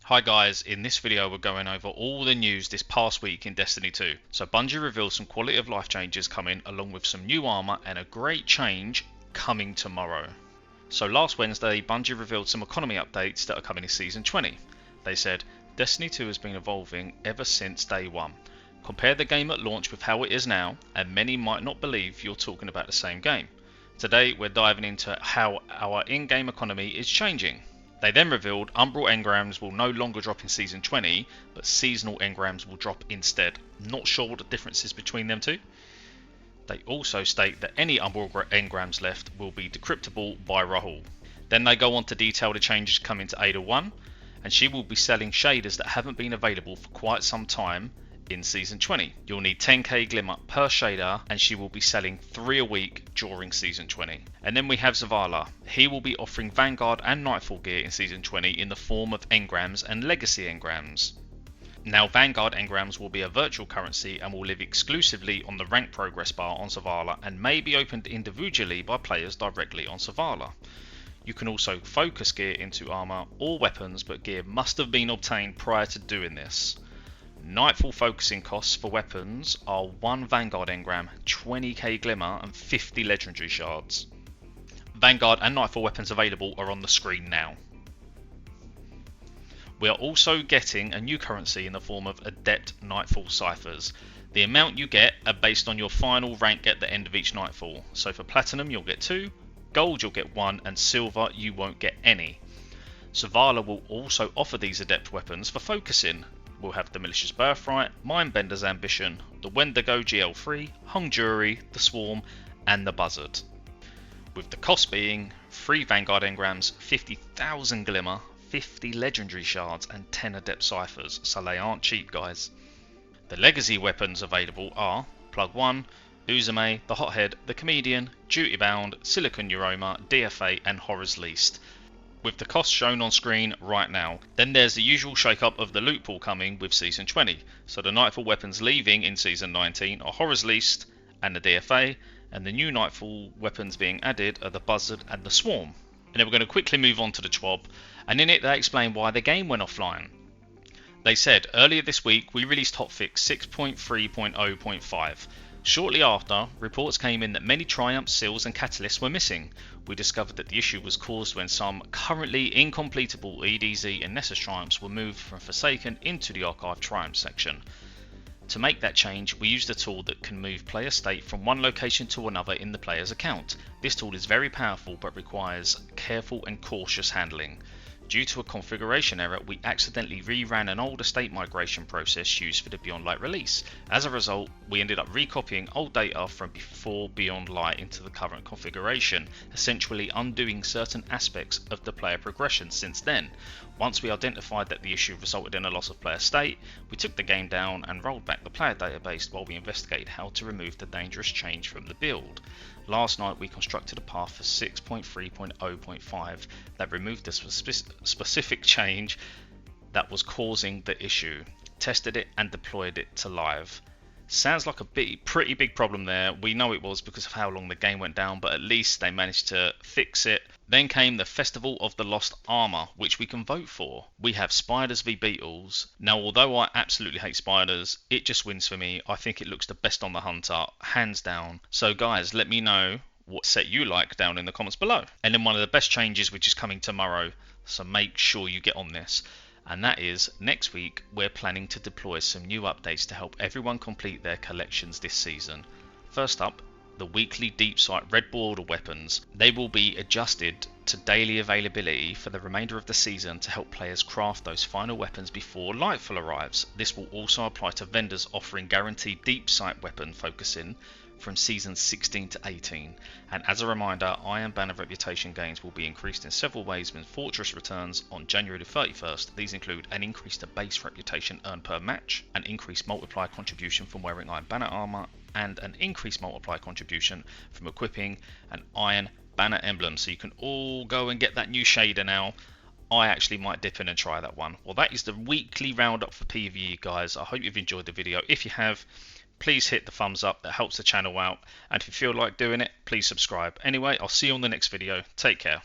Hi guys, in this video we're going over all the news this past week in Destiny 2. So Bungie revealed some quality of life changes coming along with some new armor and a great change coming tomorrow. So last Wednesday Bungie revealed some economy updates that are coming in Season 20. They said, Destiny 2 has been evolving ever since day one. Compare the game at launch with how it is now and many might not believe you're talking about the same game. Today we're diving into how our in-game economy is changing. They then revealed Umbral engrams will no longer drop in Season 20, but seasonal engrams will drop instead. Not sure what the difference is between them two. They also state that any Umbral engrams left will be decryptable by Rahul. Then they go on to detail the changes coming to Ada 1, and she will be selling shaders that haven't been available for quite some time in Season 20. You'll need 10k glimmer per shader and she will be selling 3 a week during Season 20. And then we have Zavala. He will be offering Vanguard and Nightfall gear in Season 20 in the form of engrams and legacy engrams. Now Vanguard engrams will be a virtual currency and will live exclusively on the rank progress bar on Zavala and may be opened individually by players directly on Zavala. You can also focus gear into armor or weapons, but gear must have been obtained prior to doing this. Nightfall focusing costs for weapons are 1 Vanguard engram, 20k glimmer and 50 legendary shards. Vanguard and Nightfall weapons available are on the screen now. We are also getting a new currency in the form of Adept Nightfall ciphers. The amount you get are based on your final rank at the end of each Nightfall. So for Platinum you'll get 2, Gold you'll get 1 and Silver you won't get any. Zavala will also offer these Adept weapons for focusing. We'll have the Malicious Birthright, Mindbender's Ambition, the Wendigo GL3, Hung Jury, the Swarm and the Buzzard. With the cost being 3 Vanguard engrams, 50,000 glimmer, 50 legendary shards and 10 Adept ciphers, so they aren't cheap guys. The legacy weapons available are Plug 1, Uzume, the Hothead, the Comedian, Duty Bound, Silicon Neuroma, DFA and Horror's Least, with the cost shown on screen right now. Then there's the usual shake-up of the loot pool coming with Season 20. So the Nightfall weapons leaving in Season 19 are Horror's Least and the DFA, and the new Nightfall weapons being added are the Buzzard and the Swarm. And then we're going to quickly move on to the TWAB, and in it they explain why the game went offline. They said, earlier this week we released hotfix 6.3.0.5. Shortly after, reports came in that many triumphs, seals and catalysts were missing. We discovered that the issue was caused when some currently incompletable EDZ and Nessus triumphs were moved from Forsaken into the Archive Triumph section. To make that change, we used a tool that can move player state from one location to another in the player's account. This tool is very powerful but requires careful and cautious handling. Due to a configuration error, we accidentally reran an older state migration process used for the Beyond Light release. As a result, we ended up recopying old data from before Beyond Light into the current configuration, essentially undoing certain aspects of the player progression since then. Once we identified that the issue resulted in a loss of player state, we took the game down and rolled back the player database while we investigated how to remove the dangerous change from the build. Last night we constructed a path for 6.3.0.5 that removed the specific change that was causing the issue, tested it and deployed it to live. Sounds like a pretty big problem there. We know it was because of how long the game went down, but at least they managed to fix it. Then came the Festival of the Lost Armor, which we can vote for. We have Spiders v Beetles. Now, although I absolutely hate spiders, it just wins for me. I think it looks the best on the Hunter, hands down. So guys, let me know what set you like down in the comments below. And then one of the best changes, which is coming tomorrow, so make sure you get on this. And that is, next week we're planning to deploy some new updates to help everyone complete their collections this season. First up, the weekly deep sight red border weapons. They will be adjusted to daily availability for the remainder of the season to help players craft those final weapons before Lightfall arrives. This will also apply to vendors offering guaranteed deep sight weapon focusing from seasons 16 to 18, and as a reminder, Iron Banner reputation gains will be increased in several ways when Fortress returns on January the 31st. These include an increase to base reputation earned per match, an increased multiplier contribution from wearing Iron Banner armor, and an increased multiplier contribution from equipping an Iron Banner emblem. So you can all go and get that new shader now. I actually might dip in and try that one. Well, that is the weekly roundup for PVE, guys. I hope you've enjoyed the video. If you have, please hit the thumbs up, that helps the channel out, and if you feel like doing it, please subscribe. Anyway, I'll see you on the next video. Take care.